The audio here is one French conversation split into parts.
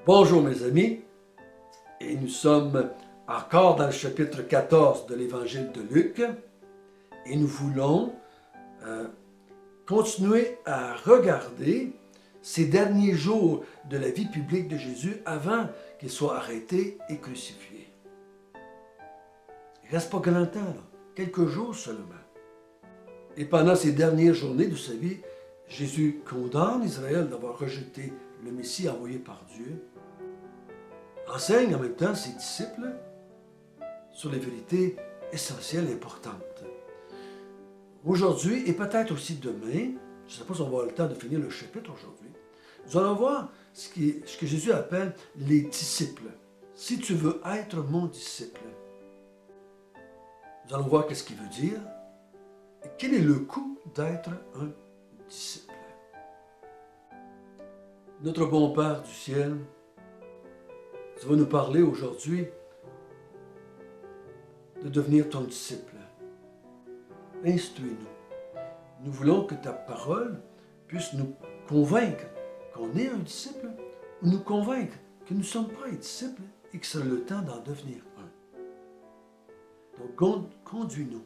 Bonjour mes amis, et nous sommes encore dans le chapitre 14 de l'évangile de Luc, et nous voulons continuer à regarder ces derniers jours de la vie publique de Jésus avant qu'il soit arrêté et crucifié. Il ne reste pas grand temps, là, quelques jours seulement. Et pendant ces dernières journées de sa vie, Jésus condamne Israël d'avoir rejeté le Messie envoyé par Dieu, enseigne en même temps ses disciples sur les vérités essentielles et importantes. Aujourd'hui, et peut-être aussi demain, je ne sais pas si on va avoir le temps de finir le chapitre aujourd'hui, nous allons voir ce que Jésus appelle les disciples. Si tu veux être mon disciple, nous allons voir qu'est-ce qu'il veut dire et quel est le coût d'être un disciple. Notre bon Père du ciel, tu vas nous parler aujourd'hui de devenir ton disciple. Instruis-nous. Nous voulons que ta parole puisse nous convaincre qu'on est un disciple ou nous convaincre que nous ne sommes pas un disciple et que c'est le temps d'en devenir un. Donc, conduis-nous.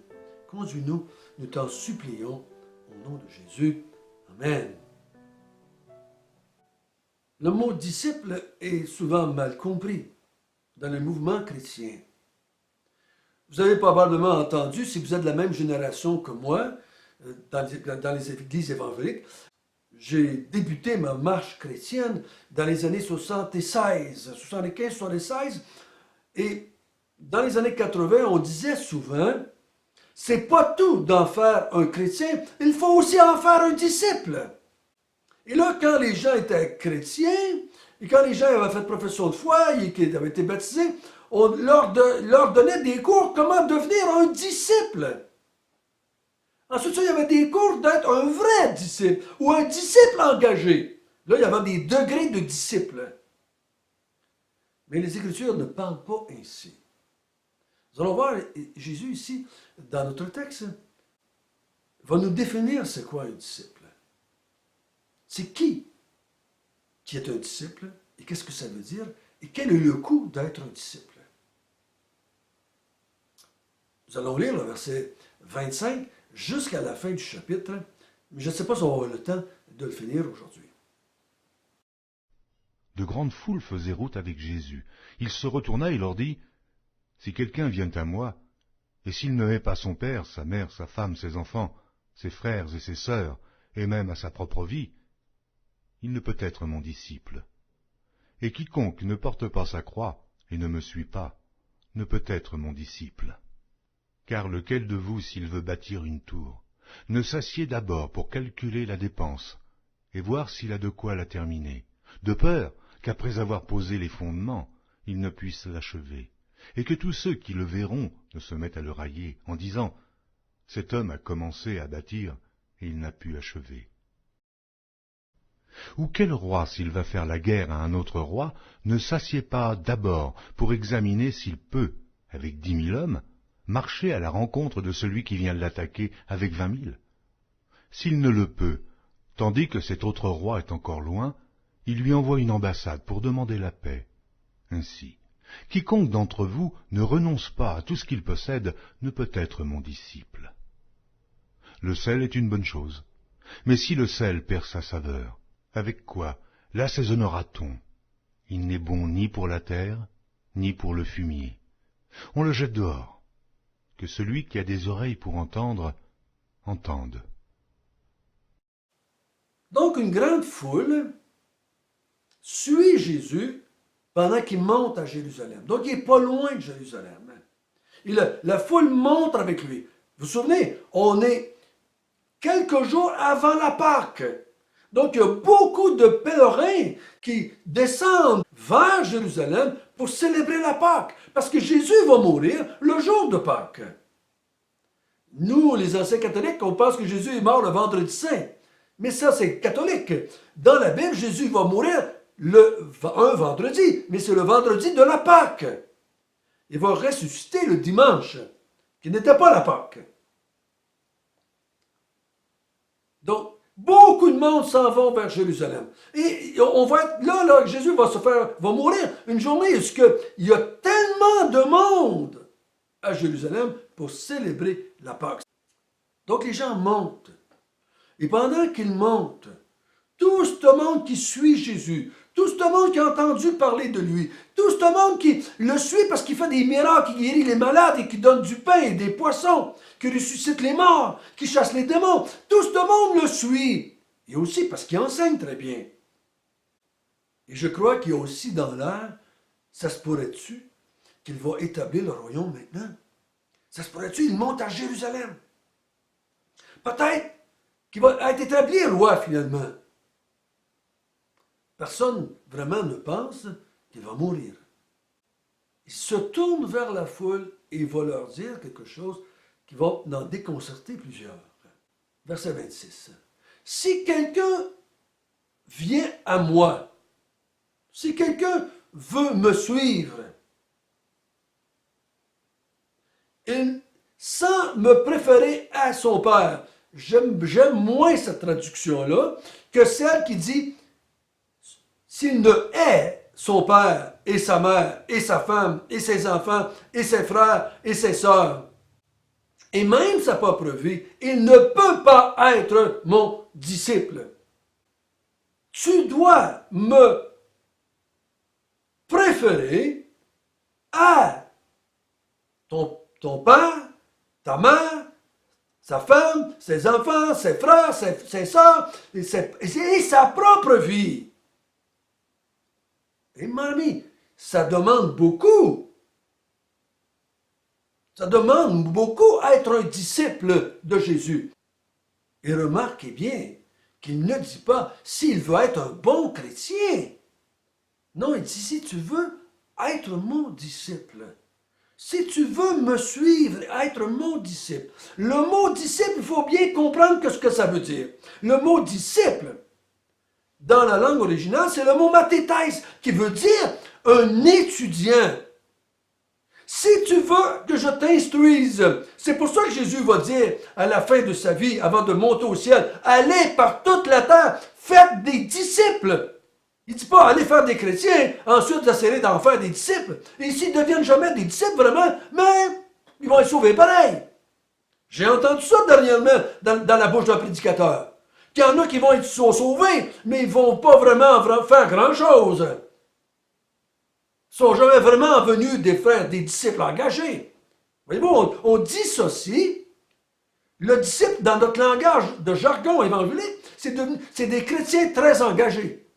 Conduis-nous, nous t'en supplions au nom de Jésus. Amen. Le mot disciple est souvent mal compris dans le mouvement chrétien. Vous avez probablement entendu, si vous êtes de la même génération que moi, dans les églises évangéliques, j'ai débuté ma marche chrétienne dans les années 75, et dans les années 80, on disait souvent, c'est pas tout d'en faire un chrétien, il faut aussi en faire un disciple. Et là, quand les gens étaient chrétiens, et quand les gens avaient fait profession de foi et qu'ils avaient été baptisés, on leur donnait des cours comment devenir un disciple. Ensuite, il y avait des cours d'être un vrai disciple ou un disciple engagé. Là, il y avait des degrés de disciple. Mais les Écritures ne parlent pas ainsi. Nous allons voir, Jésus ici, dans notre texte, va nous définir c'est quoi un disciple. C'est qui est un disciple et qu'est-ce que ça veut dire et quel est le coût d'être un disciple. Nous allons lire le verset 25 jusqu'à la fin du chapitre, mais je ne sais pas si on va avoir le temps de le finir aujourd'hui. De grandes foules faisaient route avec Jésus. Il se retourna et leur dit, « Si quelqu'un vient à moi, et s'il ne hait pas son père, sa mère, sa femme, ses enfants, ses frères et ses sœurs, et même à sa propre vie, il ne peut être mon disciple. Et quiconque ne porte pas sa croix et ne me suit pas, ne peut être mon disciple. Car lequel de vous, s'il veut bâtir une tour, ne s'assied d'abord pour calculer la dépense, et voir s'il a de quoi la terminer, de peur qu'après avoir posé les fondements, il ne puisse l'achever, et que tous ceux qui le verront ne se mettent à le railler, en disant « Cet homme a commencé à bâtir, et il n'a pu achever. » Ou quel roi, s'il va faire la guerre à un autre roi, ne s'assied pas d'abord pour examiner s'il peut, avec 10 000 hommes, marcher à la rencontre de celui qui vient l'attaquer avec 20 000? S'il ne le peut, tandis que cet autre roi est encore loin, il lui envoie une ambassade pour demander la paix. Ainsi, quiconque d'entre vous ne renonce pas à tout ce qu'il possède ne peut être mon disciple. Le sel est une bonne chose, mais si le sel perd sa saveur, avec quoi l'assaisonnera-t-on? Il n'est bon ni pour la terre, ni pour le fumier. On le jette dehors. Que celui qui a des oreilles pour entendre, entende. Donc, une grande foule suit Jésus pendant qu'il monte à Jérusalem. Donc, il n'est pas loin de Jérusalem. Et la foule monte avec lui. Vous vous souvenez, on est quelques jours avant la Pâque. Donc, il y a beaucoup de pèlerins qui descendent vers Jérusalem pour célébrer la Pâque. Parce que Jésus va mourir le jour de Pâques. Nous, les anciens catholiques, on pense que Jésus est mort le vendredi saint. Mais ça, c'est catholique. Dans la Bible, Jésus va mourir un vendredi, mais c'est le vendredi de la Pâque. Il va ressusciter le dimanche, qui n'était pas la Pâque. Donc, beaucoup de monde s'en vont vers Jérusalem. Et on va être là, Jésus va mourir une journée où il y a tellement de monde à Jérusalem pour célébrer la Pâque. Donc les gens montent. Et pendant qu'ils montent, tout ce monde qui suit Jésus, tout ce monde qui a entendu parler de lui, tout ce monde qui le suit parce qu'il fait des miracles, qui guérit les malades et qui donne du pain et des poissons, qui ressuscite les morts, qui chasse les démons, tout ce monde le suit. Et aussi parce qu'il enseigne très bien. Et je crois qu'il y a aussi dans l'air, ça se pourrait-tu qu'il va établir le royaume maintenant? Ça se pourrait-tu, il monte à Jérusalem? Peut-être qu'il va être établi roi finalement. Personne vraiment ne pense qu'il va mourir. Il se tourne vers la foule et il va leur dire quelque chose qui va en déconcerter plusieurs. Verset 26. Si quelqu'un vient à moi, si quelqu'un veut me suivre, sans me préférer à son père, j'aime moins cette traduction-là que celle qui dit s'il ne hait son père et sa mère et sa femme et ses enfants et ses frères et ses sœurs et même sa propre vie, il ne peut pas être mon disciple. Tu dois me préférer à ton père, ta mère, sa femme, ses enfants, ses frères, ses sœurs et sa propre vie. Et mamie, ça demande beaucoup. Ça demande beaucoup à être un disciple de Jésus. Et remarquez bien qu'il ne dit pas s'il veut être un bon chrétien. Non, il dit si tu veux être mon disciple. Si tu veux me suivre, être mon disciple. Le mot disciple, il faut bien comprendre ce que ça veut dire. Le mot disciple, dans la langue originale, c'est le mot matéthèse, qui veut dire un étudiant. Si tu veux que je t'instruise, c'est pour ça que Jésus va dire à la fin de sa vie, avant de monter au ciel, allez par toute la terre, faites des disciples. Il ne dit pas allez faire des chrétiens, ensuite essayer d'en faire des disciples. Et s'ils ne deviennent jamais des disciples, vraiment, mais ils vont être sauvés pareil. J'ai entendu ça dernièrement dans la bouche d'un prédicateur. Qu'il y en a qui vont être sauvés, mais ils ne vont pas vraiment faire grand-chose. Ils ne sont jamais vraiment venus faire des disciples engagés. Voyez-vous, on dissocie le disciple dans notre langage de jargon évangélique, c'est des chrétiens très engagés.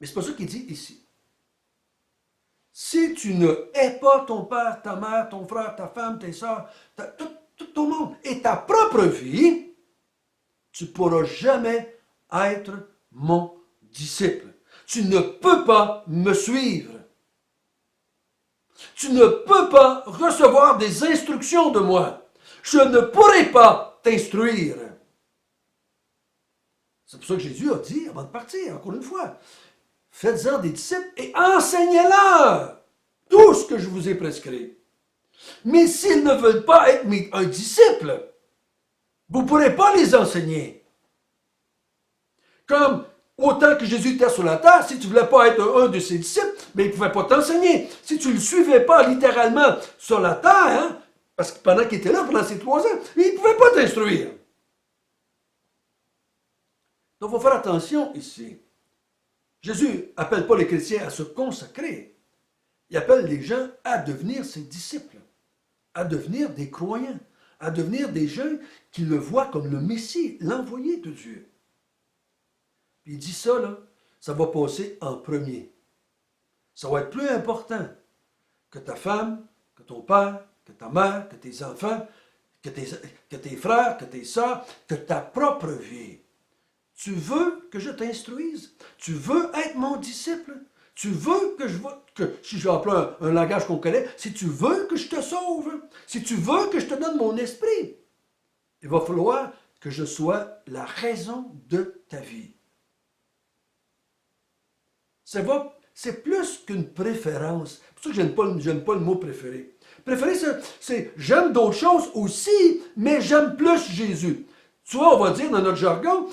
Mais c'est pas ça qu'il dit ici. Si tu ne hais pas ton père, ta mère, ton frère, ta femme, tes soeurs, tout ton monde et ta propre vie, tu ne pourras jamais être mon disciple. Tu ne peux pas me suivre. Tu ne peux pas recevoir des instructions de moi. Je ne pourrai pas t'instruire. C'est pour ça que Jésus a dit, avant de partir, encore une fois, faites-en des disciples et enseignez-leur tout ce que je vous ai prescrit. Mais s'ils ne veulent pas être un disciple, vous ne pourrez pas les enseigner. Comme autant que Jésus était sur la terre, si tu ne voulais pas être un de ses disciples, mais il ne pouvait pas t'enseigner. Si tu ne le suivais pas littéralement sur la terre, parce que pendant qu'il était là, pendant ces 3 ans, il ne pouvait pas t'instruire. Donc, il faut faire attention ici. Jésus n'appelle pas les chrétiens à se consacrer. Il appelle les gens à devenir ses disciples, à devenir des croyants, à devenir des gens qui le voient comme le Messie, l'envoyé de Dieu. Puis il dit ça, là, ça va passer en premier. Ça va être plus important que ta femme, que ton père, que ta mère, que tes enfants, que tes frères, que tes sœurs, que ta propre vie. Tu veux que je t'instruise? Tu veux être mon disciple? Tu veux si j'emploie un langage qu'on connaît, si tu veux que je te sauve, si tu veux que je te donne mon esprit, il va falloir que je sois la raison de ta vie. C'est plus qu'une préférence. C'est pour ça que j'aime pas le mot préféré. Préféré, c'est j'aime d'autres choses aussi, mais j'aime plus Jésus. Tu vois, on va dire dans notre jargon,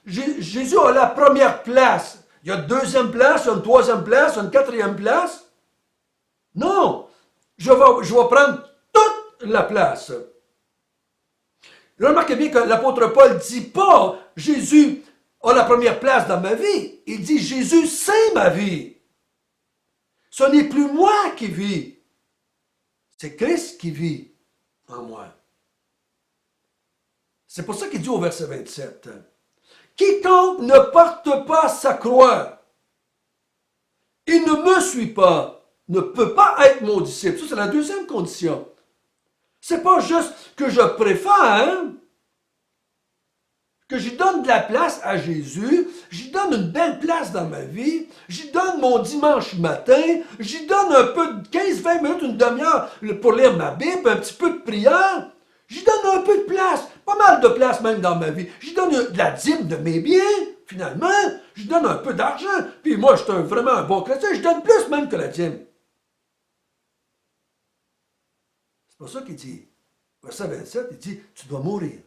Jésus a la première place. Il y a une deuxième place, une troisième place, une quatrième place. Non, je vais prendre toute la place. Remarquez bien que l'apôtre Paul ne dit pas Jésus a la première place dans ma vie. Il dit Jésus c'est ma vie. Ce n'est plus moi qui vis. C'est Christ qui vit en moi. C'est pour ça qu'il dit au verset 27, quiconque ne porte pas sa croix et ne me suit pas, ne peut pas être mon disciple. Ça, c'est la deuxième condition. C'est pas juste que je préfère, que j'y donne de la place à Jésus, j'y donne une belle place dans ma vie, j'y donne mon dimanche matin, j'y donne un peu de 15-20 minutes, une demi-heure pour lire ma Bible, un petit peu de prière. J'y donne un peu de place, pas mal de place même dans ma vie. J'y donne de la dîme de mes biens, finalement. J'y donne un peu d'argent. Puis moi, je suis vraiment un bon chrétien, je donne plus même que la dîme. C'est pour ça qu'il dit, verset 27, il dit, tu dois mourir.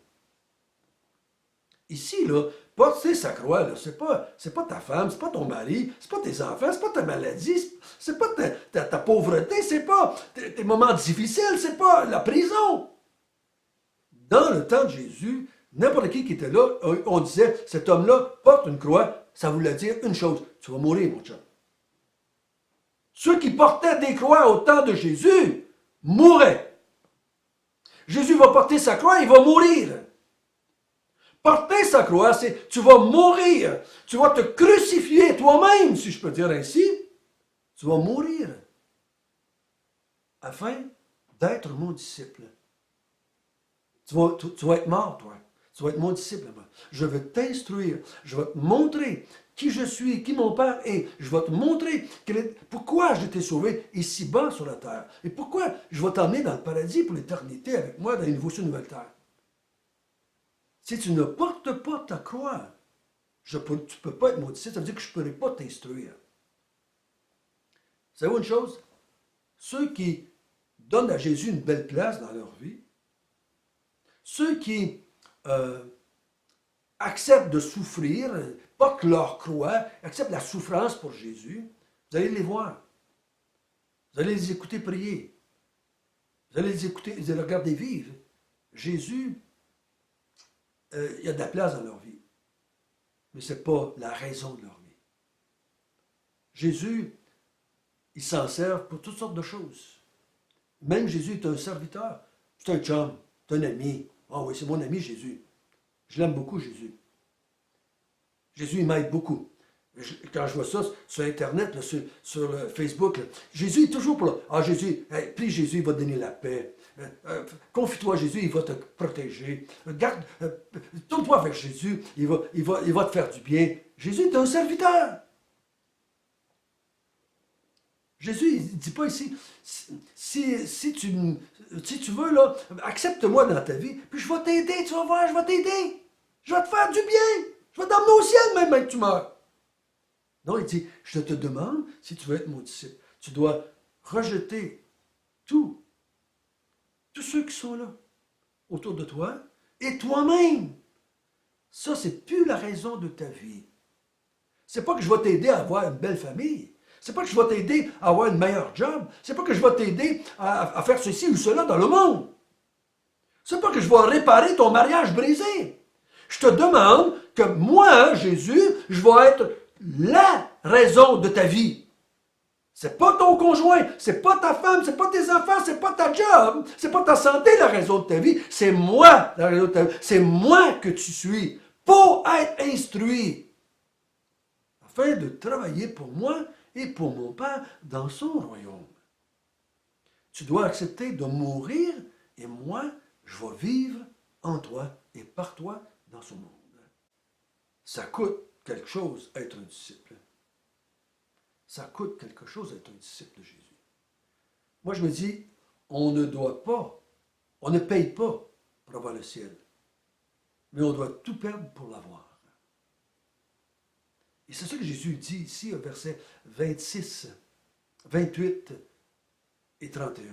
Ici, là, porter sa croix, là, c'est pas ta femme, c'est pas ton mari, c'est pas tes enfants, c'est pas ta maladie, c'est pas ta pauvreté, c'est pas tes moments difficiles, c'est pas la prison. Dans le temps de Jésus, n'importe qui était là, on disait, cet homme-là porte une croix, ça voulait dire une chose, tu vas mourir, mon chum. Ceux qui portaient des croix au temps de Jésus mouraient. Jésus va porter sa croix, il va mourir. Porter sa croix, c'est tu vas mourir. Tu vas te crucifier toi-même, si je peux dire ainsi. Tu vas mourir afin d'être mon disciple. Tu vas être mort, toi. Tu vas être mon disciple. Je vais t'instruire. Je vais te montrer qui je suis, qui mon Père est. Je vais te montrer pourquoi je t'ai sauvé ici-bas sur la terre. Et pourquoi je vais t'emmener dans le paradis pour l'éternité avec moi dans une nouvelle terre. Si tu ne portes pas ta croix, tu ne peux pas être mon disciple. Ça veut dire que je ne pourrai pas t'instruire. Vous savez une chose? Ceux qui donnent à Jésus une belle place dans leur vie, ceux qui acceptent de souffrir, portent leur croix, acceptent la souffrance pour Jésus, vous allez les voir. Vous allez les écouter prier. Vous allez les écouter, vous allez les regarder vivre. Jésus, il y a de la place dans leur vie. Mais ce n'est pas la raison de leur vie. Jésus, il s'en sert pour toutes sortes de choses. Même Jésus est un serviteur. C'est un chum, c'est un ami. Ah oui, c'est mon ami Jésus. Je l'aime beaucoup, Jésus. Jésus, il m'aide beaucoup. Quand je vois ça sur Internet, là, sur le Facebook, là, Jésus est toujours pour là. Ah, Jésus, hey, prie Jésus, il va te donner la paix. Confie-toi, Jésus, il va te protéger. Tourne-toi avec Jésus, il va te faire du bien. Jésus est un serviteur. Jésus, il ne dit pas ici, si tu veux, là, accepte-moi dans ta vie, puis je vais t'aider, tu vas voir, je vais t'aider. Je vais te faire du bien. Je vais t'emmener au ciel même que tu meurs. Non, il dit, je te demande, si tu veux être mon disciple, tu dois rejeter tous ceux qui sont là, autour de toi, et toi-même. Ça, c'est plus la raison de ta vie. C'est pas que je vais t'aider à avoir une belle famille. C'est pas que je vais t'aider à avoir un meilleur job. C'est pas que je vais t'aider à faire ceci ou cela dans le monde. C'est pas que je vais réparer ton mariage brisé. Je te demande que moi, Jésus, je vais être la raison de ta vie. C'est pas ton conjoint, c'est pas ta femme, c'est pas tes enfants, c'est pas ta job, c'est pas ta santé la raison de ta vie, c'est moi la raison de ta vie. C'est moi que tu suis pour être instruit afin de travailler pour moi et pour mon Père dans son royaume. Tu dois accepter de mourir et moi, je vais vivre en toi et par toi dans ce monde. Ça coûte quelque chose être un disciple. Ça coûte quelque chose être un disciple de Jésus. Moi, je me dis, on ne doit pas, on ne paye pas pour avoir le ciel, mais on doit tout perdre pour l'avoir. Et c'est ça que Jésus dit ici, au verset 26, 28 et 31.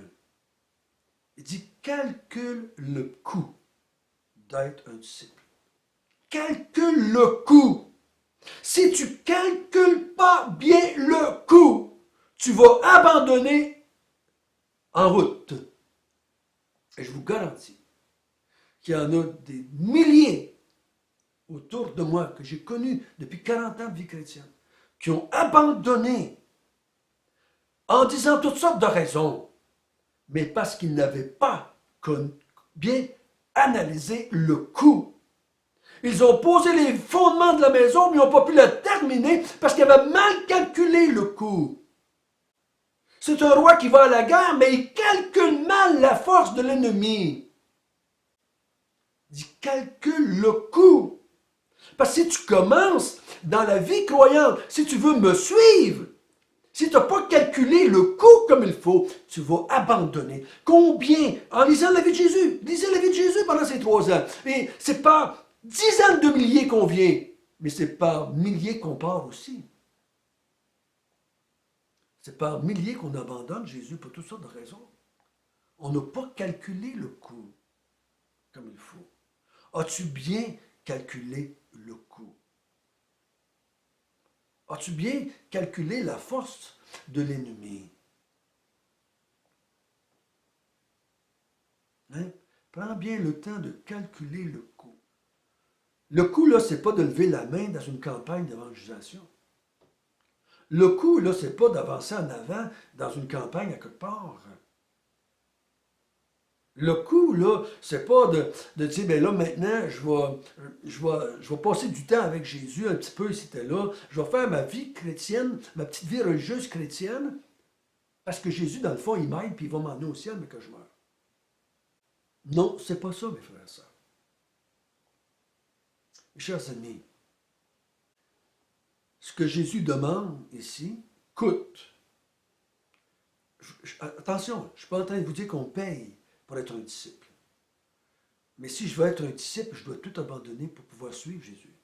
Il dit, calcule le coût d'être un disciple. Calcule le coût. Si tu ne calcules pas bien le coût, tu vas abandonner en route. Et je vous garantis qu'il y en a des milliers autour de moi que j'ai connus depuis 40 ans de vie chrétienne, qui ont abandonné en disant toutes sortes de raisons, mais parce qu'ils n'avaient pas bien analysé le coût. Ils ont posé les fondements de la maison, mais ils n'ont pas pu la terminer parce qu'ils avaient mal calculé le coût. C'est un roi qui va à la guerre, mais il calcule mal la force de l'ennemi. Il calcule le coût. Parce que si tu commences dans la vie croyante, si tu veux me suivre, si tu n'as pas calculé le coût comme il faut, tu vas abandonner. Combien, en lisant la vie de Jésus, lisez la vie de Jésus pendant ces 3 ans. Et c'est pas dizaines de milliers qu'on vient, mais c'est par milliers qu'on part aussi. C'est par milliers qu'on abandonne Jésus pour toutes sortes de raisons. On n'a pas calculé le coût comme il faut. As-tu bien calculé le coût? As-tu bien calculé la force de l'ennemi? Hein? Prends bien le temps de calculer le coût. Le coût, là, c'est pas de lever la main dans une campagne d'évangélisation. Le coût, là, c'est pas d'avancer en avant dans une campagne à quelque part. Le coût, là, c'est pas de dire, ben là, maintenant, je vais passer du temps avec Jésus un petit peu ici et là. Je vais faire ma vie chrétienne, ma petite vie religieuse chrétienne, parce que Jésus, dans le fond, il m'aide puis il va m'emmener au ciel, mais que je meurs. Non, c'est pas ça, mes frères et sœurs. Mes chers amis, ce que Jésus demande ici coûte. Attention, je ne suis pas en train de vous dire qu'on paye pour être un disciple. Mais si je veux être un disciple, je dois tout abandonner pour pouvoir suivre Jésus.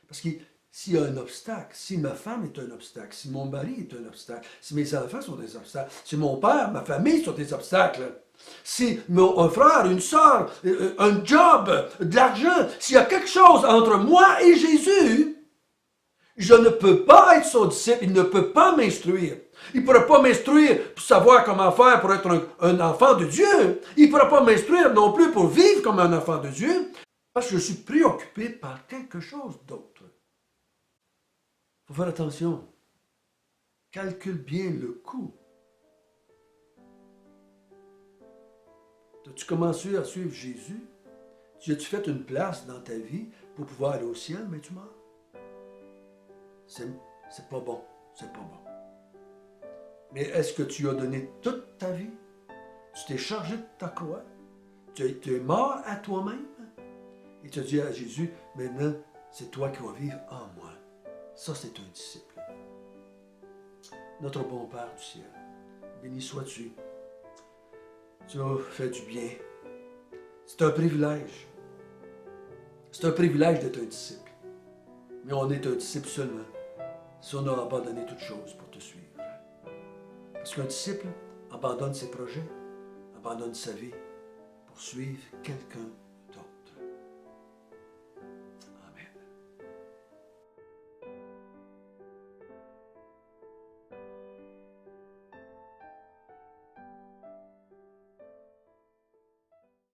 Parce que s'il y a un obstacle, si ma femme est un obstacle, si mon mari est un obstacle, si mes enfants sont des obstacles, si mon père, ma famille sont des obstacles, si un frère, une soeur, un job, de l'argent, s'il y a quelque chose entre moi et Jésus, je ne peux pas être son disciple, il ne peut pas m'instruire. Il ne pourra pas m'instruire pour savoir comment faire pour être un enfant de Dieu. Il ne pourra pas m'instruire non plus pour vivre comme un enfant de Dieu, parce que je suis préoccupé par quelque chose d'autre. Il faut faire attention. Calcule bien le coût. As-tu commencé à suivre Jésus? As-tu fait une place dans ta vie pour pouvoir aller au ciel, mais tu meurs? C'est pas bon. C'est pas bon. Mais est-ce que tu as donné toute ta vie? Tu t'es chargé de ta croix? Tu es mort à toi-même? Et tu as dit à Jésus, maintenant, c'est toi qui vas vivre en moi. Ça, c'est un disciple. Notre bon Père du ciel, béni sois-tu. Tu as fait du bien. C'est un privilège. C'est un privilège d'être un disciple. Mais on est un disciple seulement si on a abandonné toute chose pour te suivre. Parce qu'un disciple abandonne ses projets, abandonne sa vie pour suivre quelqu'un